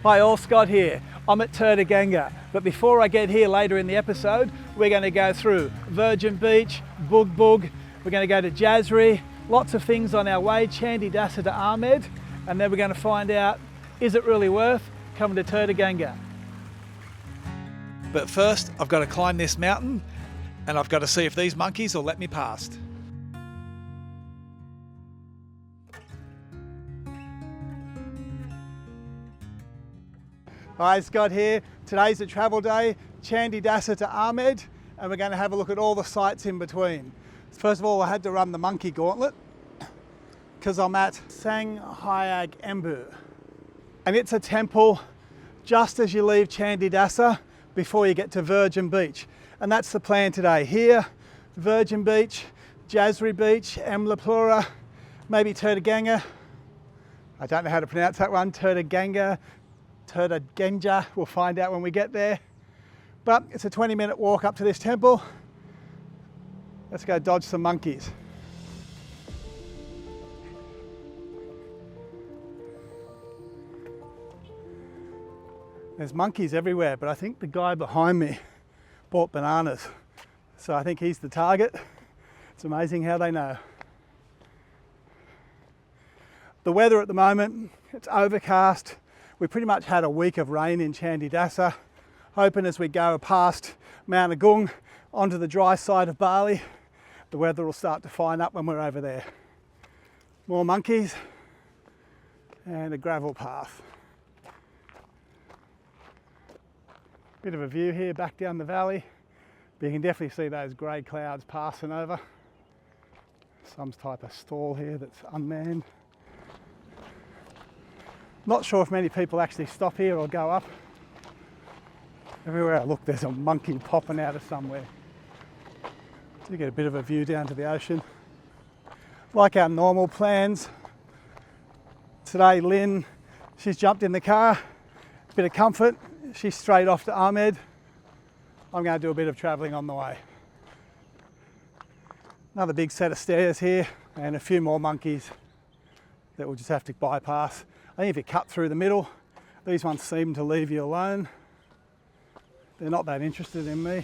Hi all, Scott here. I'm at Tirta Gangga, but before I get here later in the episode, we're going to go through Virgin Beach, Bugbug, we're going to go to Jasri, lots of things on our way, Candi Dasa to Amed, and then we're going to find out, is it really worth coming to Tirta Gangga? But first, I've got to climb this mountain, and I've got to see if these monkeys will let me past. Hi, Scott here. Today's a travel day, Candi Dasa to Amed, and we're going to have a look at all the sites in between. First of all, I had to run the monkey gauntlet because I'm at Hyang Ambu. And it's a temple just as you leave Candi Dasa before you get to Virgin Beach. And that's the plan today. Here, Virgin Beach, Jasri Beach, Lipah, maybe Tirta Gangga. I don't know how to pronounce that one, Tirta Gangga. Tirta Gangga, we'll find out when we get there. But it's a 20-minute walk up to this temple. Let's go dodge some monkeys. There's monkeys everywhere, but I think the guy behind me bought bananas. So I think he's the target. It's amazing how they know. The weather at the moment, it's overcast. We pretty much had a week of rain in Candi Dasa, hoping as we go past Mount Agung onto the dry side of Bali, the weather will start to fine up when we're over there. More monkeys and a gravel path. Bit of a view here back down the valley, but you can definitely see those grey clouds passing over. Some type of stall here that's unmanned. Not sure if many people actually stop here or go up. Everywhere I look, there's a monkey popping out of somewhere. So you get a bit of a view down to the ocean. Like our normal plans, today Lynn, she's jumped in the car, a bit of comfort, she's straight off to Amed. I'm going to do a bit of travelling on the way. Another big set of stairs here and a few more monkeys that we'll just have to bypass. I think if you cut through the middle, these ones seem to leave you alone. They're not that interested in me.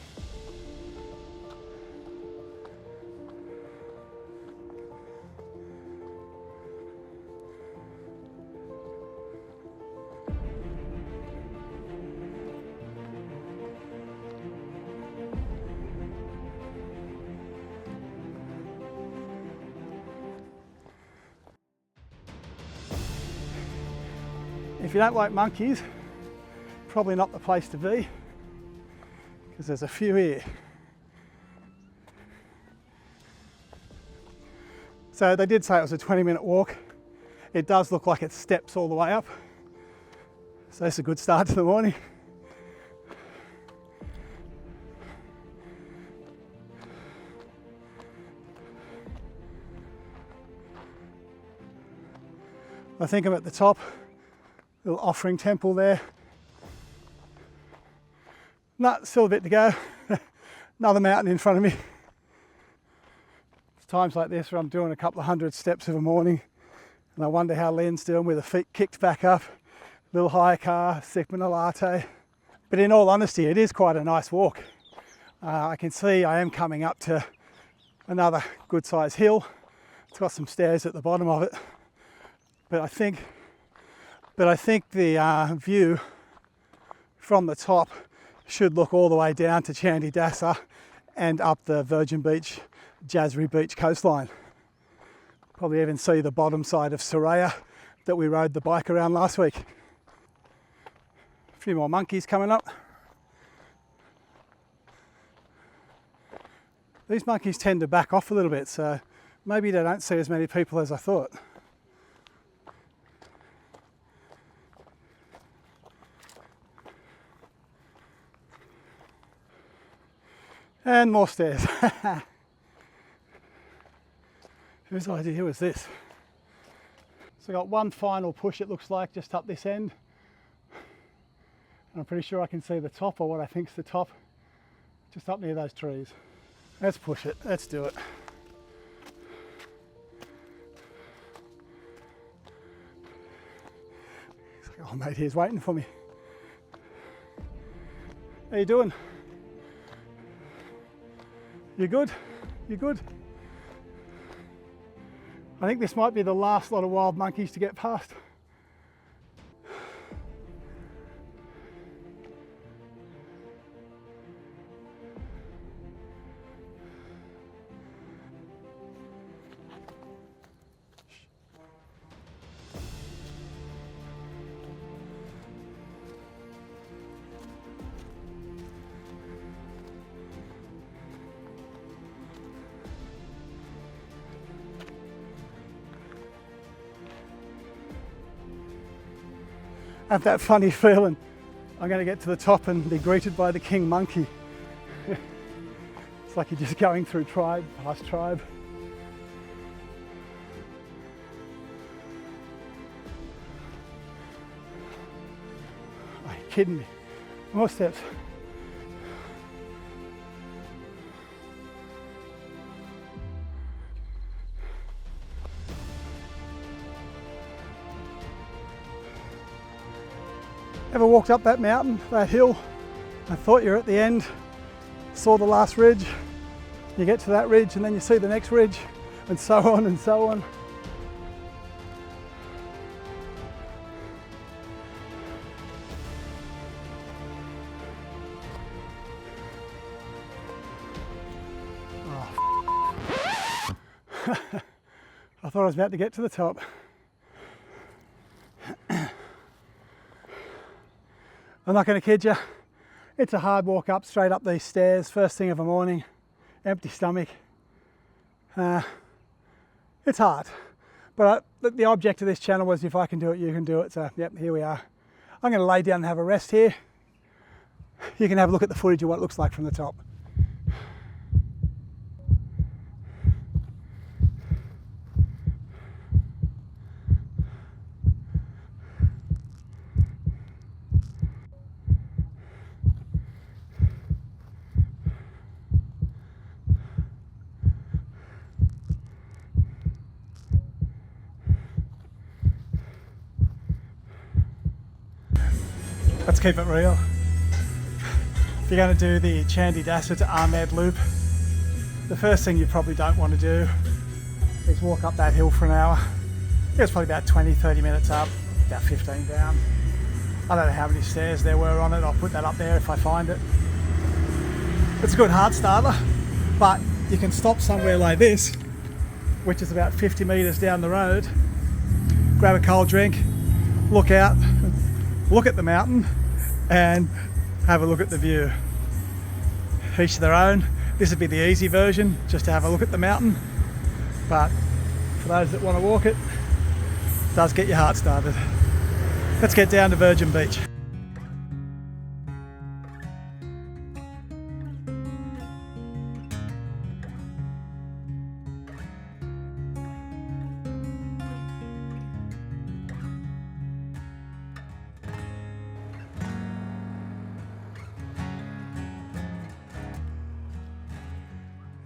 If you don't like monkeys, probably not the place to be, because there's a few here. So they did say it was a 20-minute walk. It does look like it steps all the way up. So it's a good start to the morning. I think I'm at the top. Little offering temple there. No, still a bit to go. Another mountain in front of me. It's times like this where I'm doing a couple of hundred steps of a morning and I wonder how Len's doing with her feet kicked back up. Little higher car, sipping a latte. But in all honesty, it is quite a nice walk. I can see I am coming up to another good sized hill. It's got some stairs at the bottom of it. But I think the view from the top should look all the way down to Candi Dasa and up the Virgin Beach, Jasri Beach coastline. Probably even see the bottom side of Soraya that we rode the bike around last week. A few more monkeys coming up. These monkeys tend to back off a little bit, so maybe they don't see as many people as I thought. And more stairs. Whose idea was this? So I got one final push, it looks like, just up this end. And I'm pretty sure I can see the top, or what I think's the top, just up near those trees. Let's push it, let's do it. Oh mate, here's waiting for me. How you doing? You good? You good? I think this might be the last lot of wild monkeys to get past. I have that funny feeling I'm going to get to the top and be greeted by the king monkey. It's like you're just going through tribe, past tribe. Are you kidding me? More steps. Ever walked up that mountain, that hill? I thought you're at the end, saw the last ridge, you get to that ridge and then you see the next ridge, and so on and so on. Oh. I thought I was about to get to the top. I'm not going to kid you, it's a hard walk up, straight up these stairs, first thing of the morning, empty stomach. It's hard, but the object of this channel was if I can do it, you can do it, so yep, here we are. I'm going to lay down and have a rest here. You can have a look at the footage of what it looks like from the top. Let's keep it real. If you're going to do the Candi Dasa to Amed loop, the first thing you probably don't want to do is walk up that hill for an hour. It's probably about 20-30 minutes up, about 15 down. I don't know how many stairs there were on it, I'll put that up there if I find it. It's a good heart starter, but you can stop somewhere like this, which is about 50 metres down the road, grab a cold drink, look out, look at the mountain and have a look at the view. Each to their own. This would be the easy version, just to have a look at the mountain, but for those that want to walk it, it does get your heart started. Let's get down to Virgin Beach.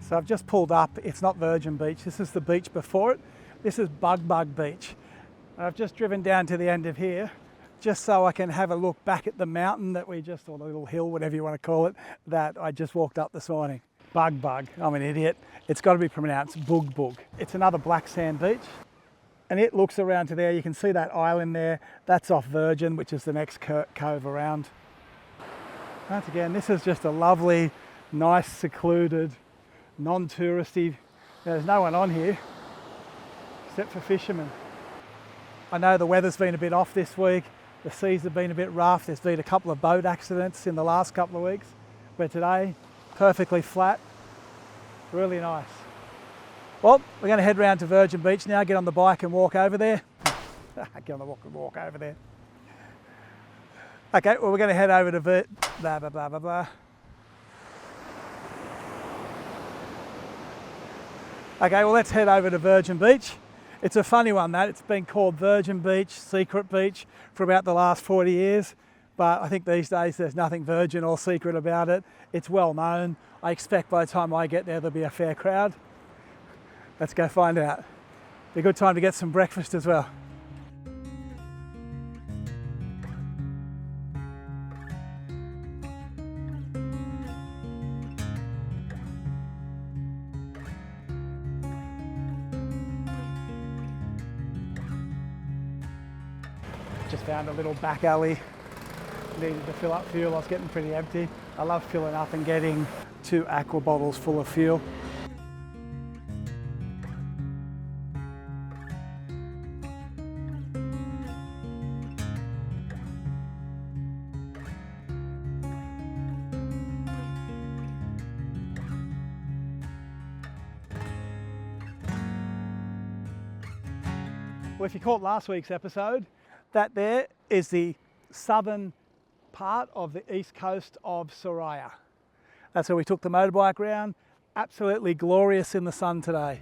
So I've just pulled up, it's not Virgin Beach, this is the beach before it. This is Bugbug Beach. I've just driven down to the end of here, just so I can have a look back at the mountain that we just, or the little hill, whatever you want to call it, that I just walked up this morning. Bugbug, I'm an idiot. It's got to be pronounced Bugbug. It's another black sand beach, and it looks around to there. You can see that island there. That's off Virgin, which is the next cove around. Once again, this is just a lovely, nice, secluded, non-touristy. There's no one on here except for fishermen. I know the weather's been a bit off this week, the seas have been a bit rough, there's been a couple of boat accidents in the last couple of weeks, but today, perfectly flat, really nice. Well, we're going to head round to Virgin Beach now, get on the bike and walk over there. Get on the walk and walk over there. Okay, well we're going to head over to blah, blah, blah, blah, blah. Okay, well let's head over to Virgin Beach. It's a funny one that, it's been called Virgin Beach, Secret Beach for about the last 40 years. But I think these days there's nothing virgin or secret about it. It's well known. I expect by the time I get there, there'll be a fair crowd. Let's go find out. Be a good time to get some breakfast as well. just found a little back alley. Needed to fill up fuel. I was getting pretty empty. I love filling up and getting 2 aqua bottles full of fuel. Well, if you caught last week's episode, that there is the southern part of the east coast of Soraya. That's where we took the motorbike round. Absolutely glorious in the sun today.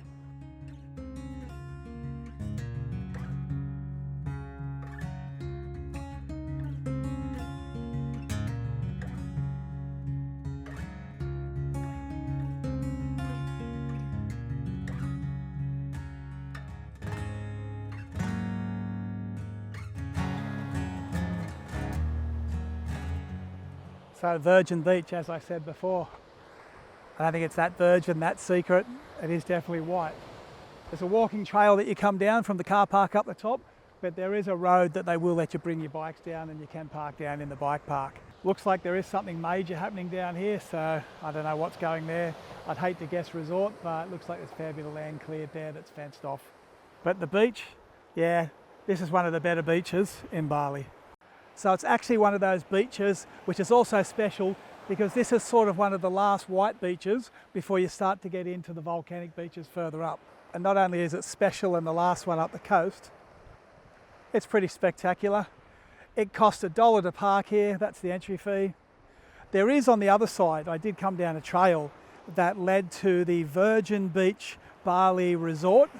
So Virgin Beach, as I said before, I don't think it's that virgin, that secret. It is definitely white. There's a walking trail that you come down from the car park up the top, but there is a road that they will let you bring your bikes down and you can park down in the bike park. Looks like there is something major happening down here, so I don't know what's going there. I'd hate to guess resort, but it looks like there's a fair bit of land cleared there that's fenced off. But the beach, yeah, this is one of the better beaches in Bali. So it's actually one of those beaches which is also special because this is sort of one of the last white beaches before you start to get into the volcanic beaches further up. And not only is it special and the last one up the coast, it's pretty spectacular. It cost $1 to park here, that's the entry fee. There is on the other side, I did come down a trail that led to the Virgin Beach Bali Resort,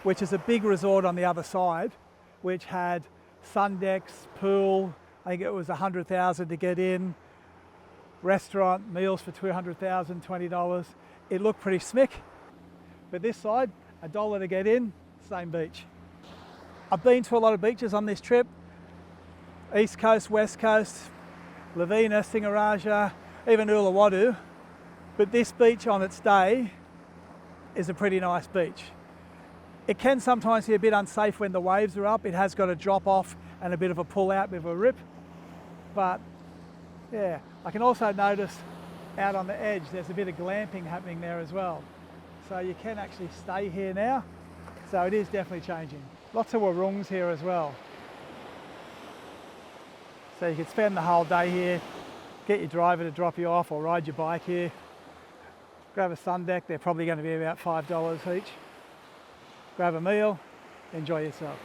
which is a big resort on the other side, which had sun decks, pool, I think it was $100,000 to get in, restaurant, meals for $200,000, $20. It looked pretty smick. But this side, $1 to get in, same beach. I've been to a lot of beaches on this trip. East Coast, West Coast, Lavina, Singaraja, even Uluwatu. But this beach on its day is a pretty nice beach. It can sometimes be a bit unsafe when the waves are up. It has got a drop off and a bit of a pull out, bit of a rip. But yeah, I can also notice out on the edge there's a bit of glamping happening there as well. So you can actually stay here now. So it is definitely changing. Lots of warungs here as well. So you could spend the whole day here, get your driver to drop you off or ride your bike here. Grab a sun deck, they're probably going to be about $5 each. Grab a meal, enjoy yourself.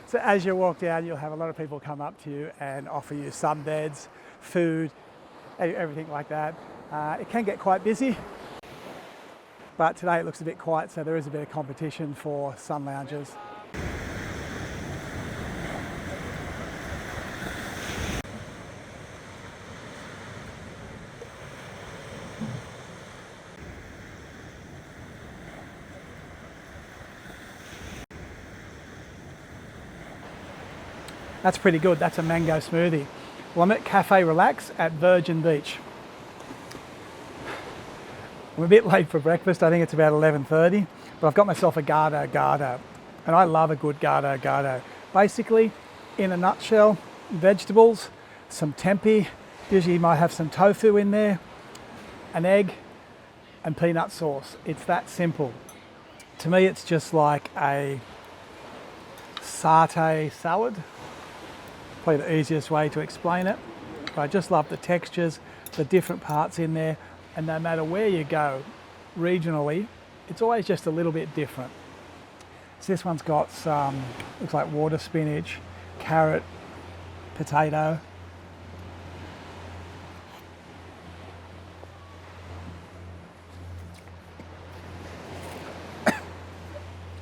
So as you walk down, you'll have a lot of people come up to you and offer you sunbeds, food, everything like that. It can get quite busy, but today it looks a bit quiet, so there is a bit of competition for sun lounges. That's pretty good, that's a mango smoothie. Well, I'm at Cafe Relax at Virgin Beach. I'm a bit late for breakfast, I think it's about 11:30, but I've got myself a Gado Gado, and I love a good Gado Gado. Basically, in a nutshell, vegetables, some tempeh, usually you might have some tofu in there, an egg, and peanut sauce. It's that simple. To me, it's just like a satay salad. Probably the easiest way to explain it. But I just love the textures, the different parts in there, and no matter where you go, regionally, it's always just a little bit different. So this one's got some, looks like water spinach, carrot, potato.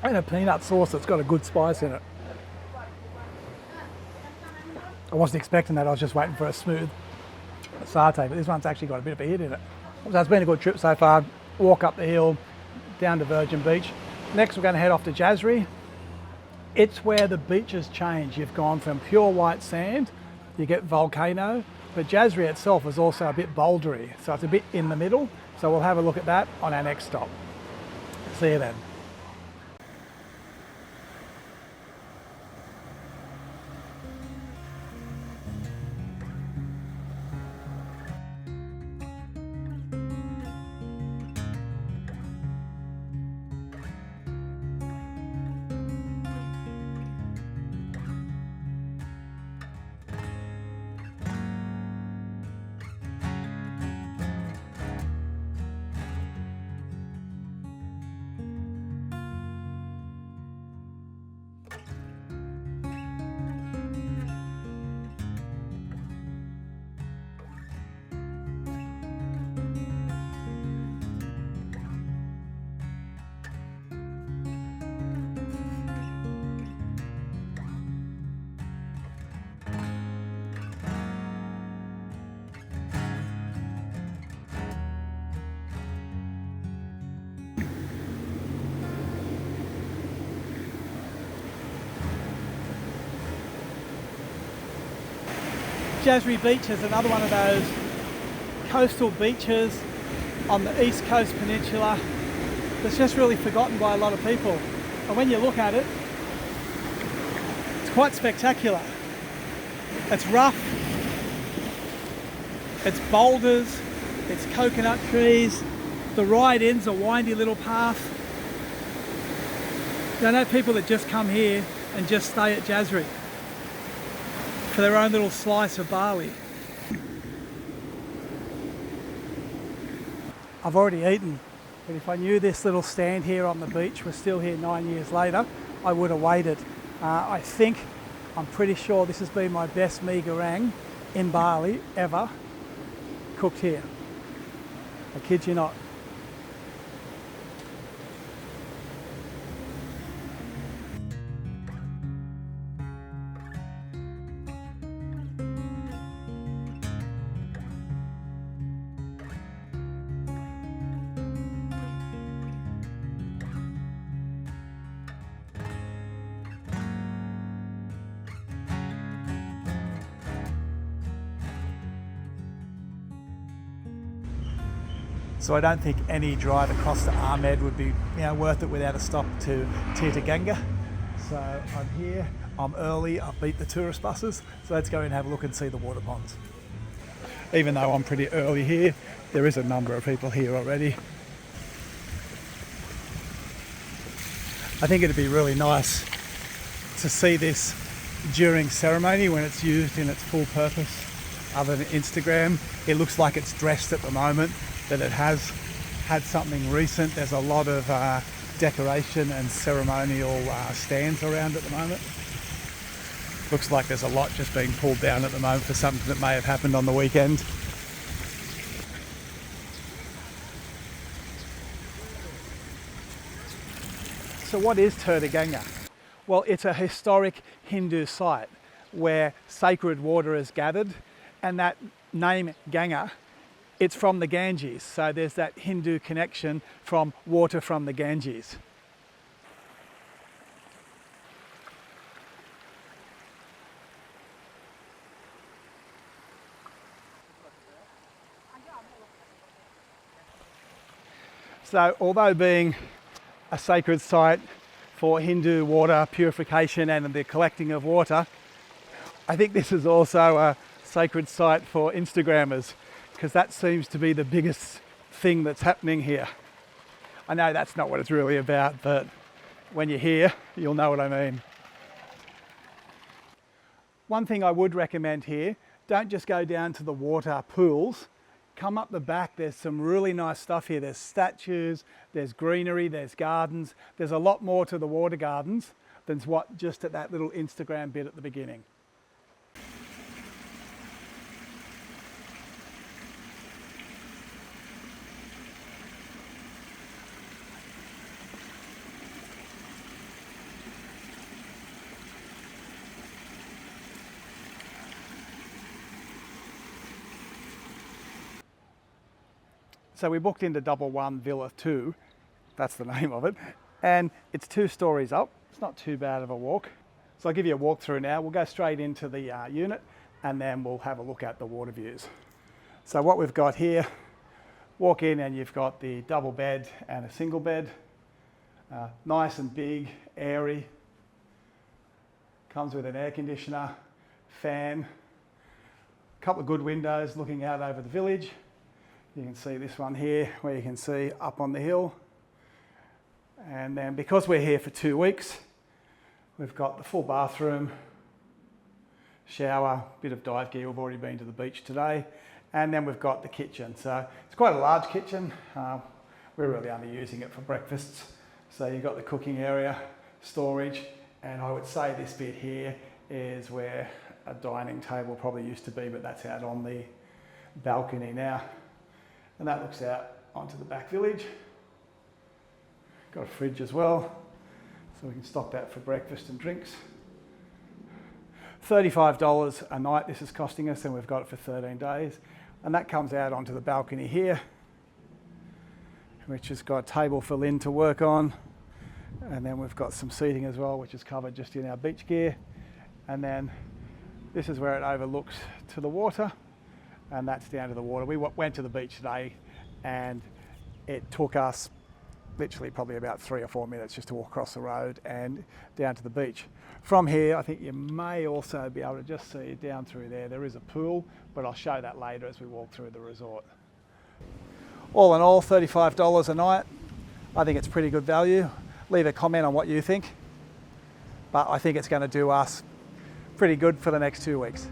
And a peanut sauce that's got a good spice in it. I wasn't expecting that, I was just waiting for a smooth satay, but this one's actually got a bit of a hit in it. So it's been a good trip so far. Walk up the hill, down to Virgin Beach. Next we're going to head off to Jasri. It's where the beaches change. You've gone from pure white sand, you get volcano, but Jasri itself is also a bit bouldery, so it's a bit in the middle. So we'll have a look at that on our next stop. See you then. Jasri Beach is another one of those coastal beaches on the east coast peninsula that's just really forgotten by a lot of people. And when you look at it, it's quite spectacular. It's rough, it's boulders, it's coconut trees, the ride ends a windy little path. I know people that just come here and just stay at Jasri for their own little slice of Bali. I've already eaten, but if I knew this little stand here on the beach was still here 9 years later, I would have waited. I'm pretty sure this has been my best mee goreng in Bali ever cooked here. I kid you not. So I don't think any drive across to Amed would be worth it without a stop to Tirta Gangga. So I'm here, I'm early, I've beat the tourist buses, so let's go and have a look and see the water ponds. Even though I'm pretty early here, there is a number of people here already. I think it'd be really nice to see this during ceremony when it's used in its full purpose. Other than Instagram, it looks like it's dressed at the moment, that it has had something recent. There's a lot of decoration and ceremonial stands around at the moment. Looks like there's a lot just being pulled down at the moment for something that may have happened on the weekend. So what is Tirta Gangga? Well, it's a historic Hindu site where sacred water is gathered, and that name Ganga, it's from the Ganges, so there's that Hindu connection from water from the Ganges. So although being a sacred site for Hindu water purification and the collecting of water, I think this is also a sacred site for Instagrammers, because that seems to be the biggest thing that's happening here. I know that's not what it's really about, but when you're here, you'll know what I mean. One thing I would recommend here, don't just go down to the water pools. Come up the back, there's some really nice stuff here. There's statues, there's greenery, there's gardens. There's a lot more to the water gardens than what just at that little Instagram bit at the beginning. So we booked into 111 Villa 2, that's the name of it, and it's 2 stories up. It's not too bad of a walk. So I'll give you a walk through now. We'll go straight into the unit and then we'll have a look at the water views. So what we've got here, walk in and you've got the double bed and a single bed. Nice and big, airy. Comes with an air conditioner, fan, a couple of good windows looking out over the village. You can see this one here where you can see up on the hill. And then because we're here for 2 weeks, we've got the full bathroom, shower, bit of dive gear. We've already been to the beach today. And then we've got the kitchen. So it's quite a large kitchen. We're really only using it for breakfasts. So you've got the cooking area, storage, and I would say this bit here is where a dining table probably used to be, but that's out on the balcony now. And that looks out onto the back village. Got a fridge as well, so we can stock that for breakfast and drinks. $35 a night this is costing us, and we've got it for 13 days. And that comes out onto the balcony here, which has got a table for Lynn to work on. And then we've got some seating as well, which is covered just in our beach gear. And then This is where it overlooks to the water, and that's down to the water. We went to the beach today, and it took us literally probably about 3 or 4 minutes just to walk across the road and down to the beach. From here, I think you may also be able to just see down through there. There is a pool, but I'll show that later as we walk through the resort. All in all, $35 a night. I think it's pretty good value. Leave a comment on what you think, but I think it's going to do us pretty good for the next 2 weeks.